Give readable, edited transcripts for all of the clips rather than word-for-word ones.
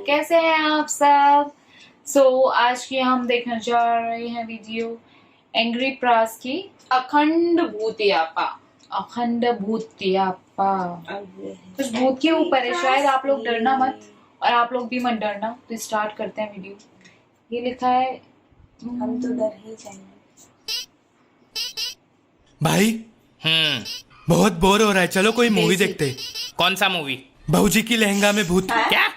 कैसे हैं आप सब। आज की हम देखने जा रहे हैं वीडियो एंग्री प्रास की अखंड भूतियापा। अखंड भूतियापा। कुछ भूत के ऊपर है, शायद आप लोग डरना मत और आप लोग भी मत डरना। तो स्टार्ट करते हैं वीडियो। ये लिखा है हम तो डर ही जाएंगे भाई। बहुत बोर हो रहा है, चलो कोई मूवी देखते। कौन सा मूवी? बहूजी की लहंगा में भूत। क्या?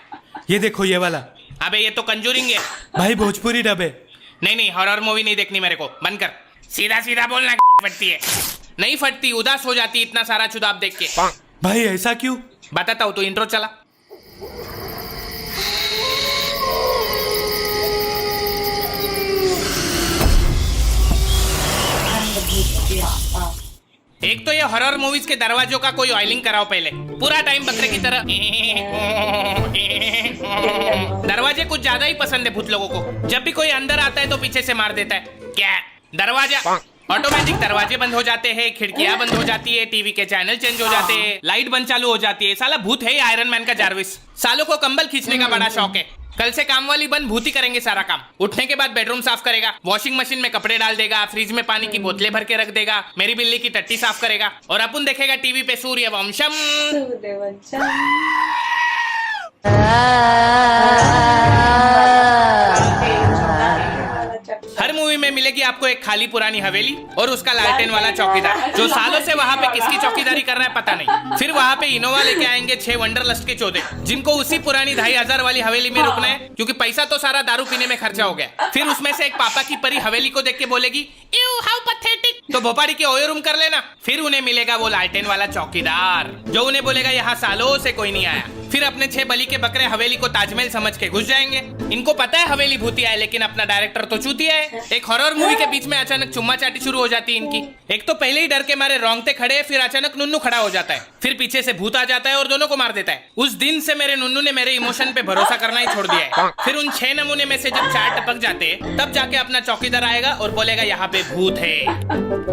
ये देखो ये वाला। अबे ये तो कंजूरिंग है। भाई भोजपुरी डब है। नहीं हॉरर मूवी नहीं देखनी मेरे को, बंद कर। सीधा सीधा बोलना फटती है। नहीं फटती, उदास हो जाती इतना सारा चुदाब देख के। भाई ऐसा क्यों? बताता हूँ, तो इंट्रो चला। एक तो ये हॉरर मूवीज के दरवाजों का कोई ऑयलिंग कराओ पहले। पूरा टाइम बकरे की तरह दरवाजे कुछ ज्यादा ही पसंद है भूत लोगों को। जब भी कोई अंदर आता है तो पीछे से मार देता है। क्या दरवाजा ऑटोमेटिक दरवाजे बंद हो जाते हैं, खिड़कियां बंद हो जाती है, टीवी के चैनल चेंज हो जाते हैं, लाइट बंद चालू हो जाती है। साला भूत है आयरन मैन का जारविस। सालों को कंबल खींचने का बड़ा शौक है। कल से काम वाली बंद भूती करेंगे सारा काम। उठने के बाद बेडरूम साफ करेगा, वॉशिंग मशीन में कपड़े डाल देगा, फ्रिज में पानी की बोतलें भर के रख देगा, मेरी बिल्ली की टट्टी साफ करेगा और अपन देखेगा टीवी पे सूर्यवंशम। हर मूवी में मिलेगी आपको एक खाली पुरानी हवेली और उसका लालटेन वाला चौकीदार, जो सालों से वहाँ पे किसकी चौकीदारी कर रहा है पता नहीं। फिर वहाँ पे इनोवा लेके आएंगे 6 वंडरलस्ट के चौधे, जिनको उसी पुरानी 2500 वाली हवेली में रुकना है, क्योंकि पैसा तो सारा दारू पीने में खर्चा हो गया। फिर उसमें से एक पापा की परी हवेली को देख के बोलेगी यू हाउ पैथेटिक, तो भोपाड़ी के ओयो रूम कर लेना। फिर उन्हें मिलेगा वो लालटेन वाला चौकीदार, जो उन्हें बोलेगा यहाँ सालों से कोई नहीं आया। फिर अपने 6 बली के बकरे हवेली को ताजमहल समझ के घुस जाएंगे। इनको पता है हवेली भूतिया है, लेकिन अपना डायरेक्टर तो चूतिया है। एक हॉरर मूवी के बीच में अचानक चुम्मा चाटी शुरू हो जाती है इनकी। एक तो पहले ही डर के मारे रोंगटे खड़े, फिर अचानक नुन्नू खड़ा हो जाता है, फिर पीछे से भूत आ जाता है और दोनों को मार देता है। उस दिन से मेरे नुन्नू ने मेरे इमोशन पे भरोसा करना ही छोड़ दिया है। फिर उन 6 नमूने में से जब 4 टपक जाते हैं, तब जाके अपना चौकीदार आएगा और बोलेगा यहाँ पे भूत है।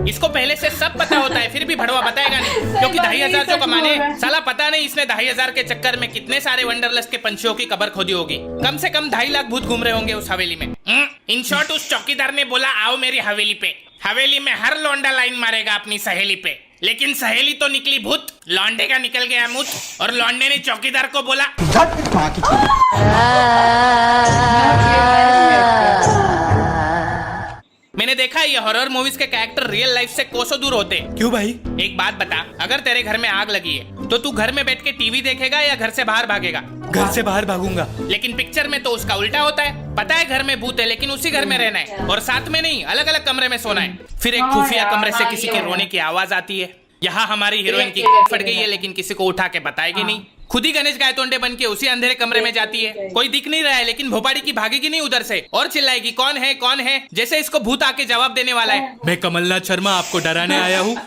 इसको पहले से सब पता होता है, फिर भी भड़वा बताएगा नहीं, क्योंकि 2500 जो कमाने साला पता नहीं इसने 2500 के चक्कर में कितने सारे वंडरलस्ट के पंछियों की कब्र खोदी होगी। कम से कम 2.5 लाख भूत घूम रहे होंगे उस हवेली में। इन शॉर्ट उस चौकीदार ने बोला आओ मेरी हवेली पे। हवेली में हर लौंडा लाइन मारेगा अपनी सहेली पे, लेकिन सहेली तो निकली भूत। लौंडे का निकल गया मुंह और लौंडे ने चौकीदार को बोला मैंने देखा ये हॉरर मूवीज के कैरेक्टर रियल लाइफ से कोसों दूर होते हैं। क्यों भाई? एक बात बता, अगर तेरे घर में आग लगी है तो तू घर में बैठ के टीवी देखेगा या घर से बाहर भागेगा? घर से बाहर भागूंगा। लेकिन पिक्चर में तो उसका उल्टा होता है। पता है घर में भूत है, लेकिन उसी घर में रहना है और साथ में नहीं, अलग अलग कमरे में सोना है। फिर एक खुफिया कमरे से किसी के रोने की आवाज आती है। यहाँ हमारी हीरोइन की फट गई है, लेकिन किसी को उठा के बताएगी नहीं। खुद ही गणेश गायतोंडे बन के उसी अंधेरे कमरे में जाती है। कोई दिख नहीं रहा है, लेकिन भोपाड़ी की भागेगी नहीं उधर से और चिल्लाएगी कौन है कौन है, जैसे इसको भूत आके जवाब देने वाला है। मैं कमलनाथ शर्मा आपको डराने आया हूँ।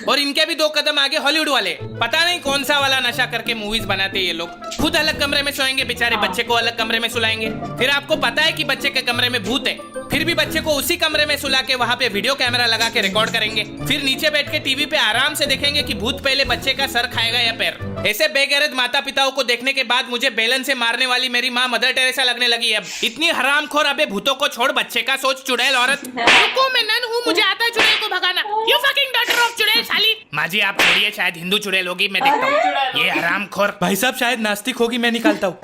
और इनके भी 2 कदम आगे हॉलीवुड वाले। पता नहीं कौन सा वाला नशा करके मूवीज बनाते हैं ये लोग। खुद अलग कमरे में सोएंगे बेचारे, बच्चे को अलग कमरे में सुलाएंगे। फिर आपको पता है कि बच्चे के कमरे में भूत है, फिर भी बच्चे को उसी कमरे में सुला के वहाँ पे वीडियो कैमरा लगा के रिकॉर्ड करेंगे। फिर नीचे बैठ के टीवी पे आराम से देखेंगे कि भूत पहले बच्चे का सर खाएगा या पैर। ऐसे बेगैरत माता पिताओं को देखने के बाद मुझे बेलन से मारने वाली मेरी माँ मदर टेरेसा लगने लगी। अब इतनी हरामखोर, अबे भूतों को छोड़, बच्चे का सोच चुड़ैल औरत। मैं नन हूँ, मुझे आता है चुड़ैल को भगाना। यू फकिंग डॉटर ऑफ चुड़ैल साली। माजी आप छोड़िए, शायद हिंदू चुड़ैल होगी, मैं देखता हूँ। ये हरामखोर भाई साहब शायद नास्तिक होगी, मैं निकालता हूँ।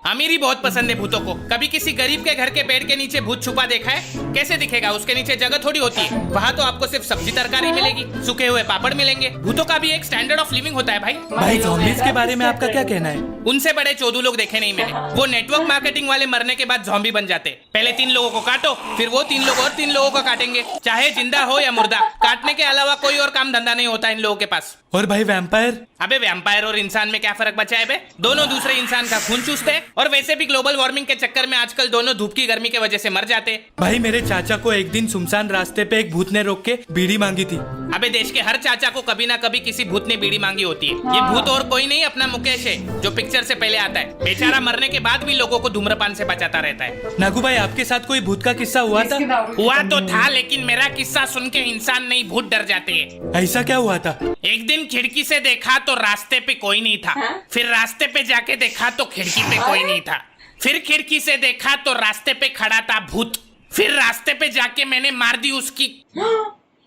अमीरी बहुत पसंद है भूतों को। कभी किसी गरीब के घर के पेड़ के नीचे भूत छुपा देखा है? कैसे दिखेगा? उसके नीचे जगह थोड़ी होती है। वहाँ तो आपको सिर्फ सब्जी तरकारी मिलेगी, सूखे हुए पापड़ मिलेंगे। भूतों का भी एक स्टैंडर्ड ऑफ लिविंग होता है भाई। भाई ज़ॉम्बीज़ के बारे में आपका क्या कहना है? उनसे बड़े चोदू लोग देखे नहीं मैंने। वो नेटवर्क मार्केटिंग वाले मरने के बाद ज़ॉम्बी बन जाते। पहले 3 लोगों को काटो, फिर वो 3 लोग और 3 लोगों को काटेंगे, चाहे जिंदा हो या मुर्दा। काटने के अलावा कोई और काम धंधा नहीं होता इन लोगों के पास। और भाई वैम्पायर? अबे वैम्पायर और इंसान में क्या फर्क बचा है बे? दोनों दूसरे इंसान का खून चूसते हैं और और वैसे भी ग्लोबल वार्मिंग के चक्कर में आजकल दोनों धूप की गर्मी की वजह से मर जाते। भाई मेरे चाचा को एक दिन सुनसान रास्ते पे एक भूत ने रोक के बीड़ी मांगी थी। अबे देश के हर चाचा को कभी ना कभी किसी भूत ने बीड़ी मांगी होती है। ये भूत और कोई नहीं अपना मुकेश है, जो पिक्चर से पहले आता है। बेचारा मरने के बाद भी लोगों को धूम्रपान से बचाता रहता है। नागू भाई आपके साथ कोई भूत का किस्सा हुआ था? हुआ तो था, लेकिन मेरा किस्सा सुन के इंसान नहीं भूत डर जाते हैं। ऐसा क्या हुआ था? एक दिन खिड़की से देखा तो रास्ते पे कोई नहीं था। फिर रास्ते पे जाके देखा तो खिड़की पे कोई नहीं था। फिर खिड़की से देखा तो रास्ते पे खड़ा था भूत। फिर रास्ते पे जाके मैंने मार दी उसकी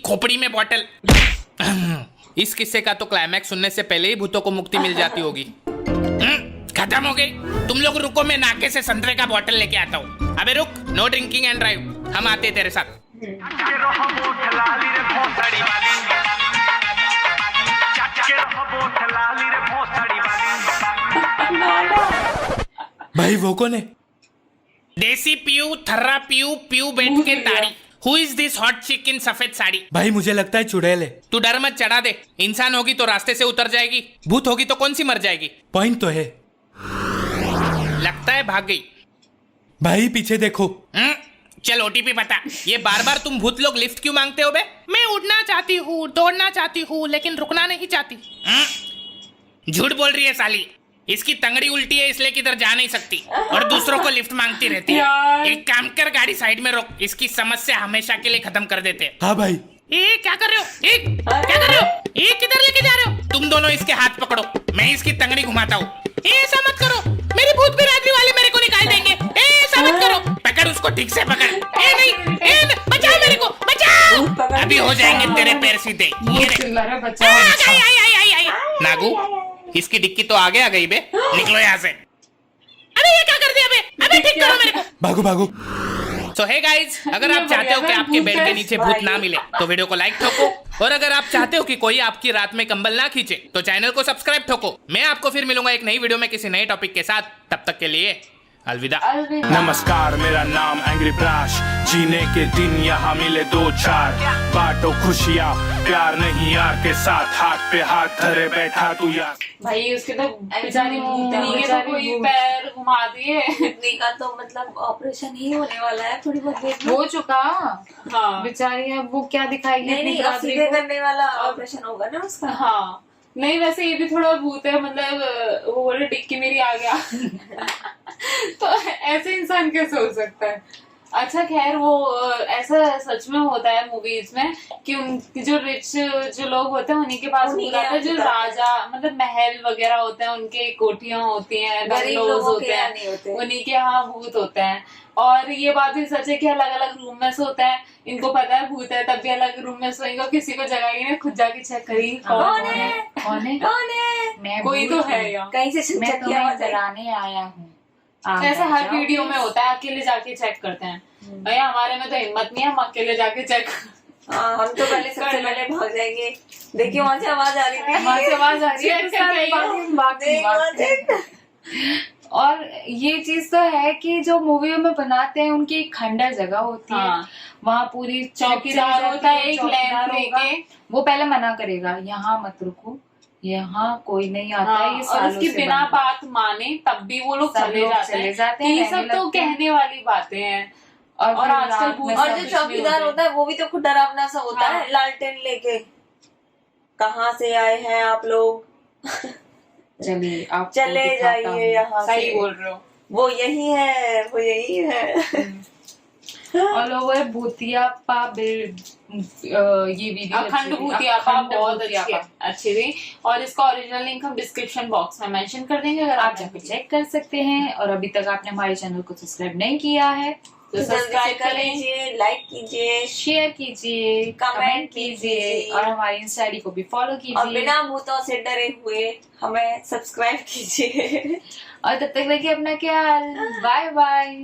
खोपड़ी में बॉटल। इस किस्से का तो क्लाइमैक्स सुनने से पहले ही भूतों को मुक्ति मिल जाती होगी। खत्म हो गई। तुम लोग रुको, मैं नाके से संतरे का बॉटल लेके आता हूँ। अबे रुक, नो ड्रिंकिंग एंड ड्राइव, हम आते तेरे साथ। भाई वो कौन है? देसी पीयू थर्रा पीयू पीयू बैठ के ताड़ी। हु इज दिस हॉट चिक इन सफेद साड़ी? भाई मुझे लगता है चुड़ैल है। तू डर मत, चढ़ा दे। इंसान होगी तो रास्ते से उतर जाएगी, भूत होगी तो कौन सी मर जाएगी। पॉइंट तो है। लगता है भाग गई। भाई पीछे देखो। चल ओटीपी बता। ये बार बार तुम भूत लोग लिफ्ट क्यों मांगते हो बे? मैं उड़ना चाहती हूँ, दौड़ना चाहती हूँ, लेकिन रुकना नहीं चाहती। झूठ बोल रही है साली। इसकी तंगड़ी उल्टी है इसलिए किधर जा नहीं सकती और दूसरों को लिफ्ट मांगती रहती है। एक काम कर, गाड़ी साइड में रोक, इसकी समस्या हमेशा के लिए खत्म कर देते हैं। हाँ भाई। क्या कर रहे हो? क्या कर रहे हो? किधर लेके जा रहे हो? तुम दोनों इसके हाथ पकड़ो, मैं इसकी तंगड़ी घुमाता हूँ। ऐसा मत करो, मेरी भूत बिरादरी वाले मेरे को निकाल देंगे। ऐसा मत करो, पकड़ उसको ठीक से पकड़। नहीं, बचाओ मेरे को, बचाओ। अभी हो जाएंगे तेरे पैर सीधे। नागू, इसकी डिक्की तो आगे आ गई बे, निकलो यहाँ से। अरे ये क्या कर दिया बे? अबे ठीक करो मेरे को। भागो भागो। तो हे गाइज, अगर आप चाहते हो कि आपके बेड के नीचे भूत ना मिले तो वीडियो को लाइक ठोको, और अगर आप चाहते हो कि कोई आपकी रात में कंबल ना खींचे तो चैनल को सब्सक्राइब ठोको। मैं आपको फिर मिलूंगा एक नई वीडियो में किसी नए टॉपिक के साथ। तब तक के लिए अलविदा। नमस्कार, मेरा नाम एंग्री ब्राश। जीने के दिन यहाँ मिले दो चार, बांटो खुशियाँ, प्यार नहीं यार के साथ। हाथ पे हाथ धरे बैठा तू यार। भाई उसके तो बेचारी भूतनी के तो कोई पैर घुमा दिए। भूतनी का तो मतलब ऑपरेशन ही होने वाला है, थोड़ी बहुत देर में हो चुका। हाँ बेचारी अब वो क्या दिखाएगी? नहीं, अब सीधे करने वाला ऑपरेशन होगा ना उसका। हाँ नहीं, वैसे ये भी थोड़ा भूत है, मतलब वो बोले डिक्की मेरी आ गया। तो ऐसे इंसान कैसे हो सकता है? अच्छा खैर, वो ऐसा सच में होता है मूवीज में कि उनकी जो रिच जो लोग होते हैं उन्हीं के पास होता है, जो राजा मतलब महल वगैरह होते हैं, उनके कोठियां होती हैं, बंगलोज होते हैं, उन्हीं के यहाँ भूत होते हैं। और ये बात भी सच है कि अलग अलग रूम में सोते हैं। इनको पता है भूत है, तब भी अलग रूम में सोएंगे, किसी को जगाएंगे नहीं, खुद जाके चेक करेंगे कौन है। मैं कोई तो है यहाँ कहीं से, मैं तुम्हें डराने आया हूँ। ऐसा हर वीडियो में होता है, अकेले जाके चेक करते हैं। भैया हमारे में तो हिम्मत नहीं है, हम अकेले जाके चेक। हम तो पहले सबसे पहले भाग जाएंगे। देखिए वहाँ से आवाज आ रही थी, वहाँ से आवाज आ रही है। और ये चीज तो है कि जो मूवियों में बनाते हैं उनकी एक खंडर जगह होती है, वहाँ पूरी चौकीदार होता है, एक लैंप लेके। वो पहले मना करेगा, यहाँ मत रुको, यहाँ कोई नहीं आता है। ये और उसकी बिना बात माने तब भी वो लोग चले जाते हैं। ये सब तो कहने वाली बातें हैं। और आजकल और जो चौकीदार होता है वो भी तो खुद डरावना सा होता है, लालटेन लेके। कहाँ से आए हैं आप लोग? चलिए आप चले जाइए यहाँ से। सही बोल रहे हो, वो यही है, वो यही है। और लोगों ने भूतियापा ये वीडियो अखंड भूतियापा बहुत अच्छी थी, और इसका ओरिजिनल लिंक हम डिस्क्रिप्शन बॉक्स में मेंशन कर देंगे, अगर आप जाकर चेक कर सकते हैं। और अभी तक आपने हमारे चैनल को सब्सक्राइब नहीं किया है तो सब्सक्राइब कर लीजिए, लाइक कीजिए, शेयर कीजिए, कमेंट कीजिए, और हमारी इंस्टा आईडी को भी फॉलो कीजिए। और बिना भूतों से डरे हुए हमें सब्सक्राइब कीजिए। और तब तक रखिए अपना ख्याल। Bye bye.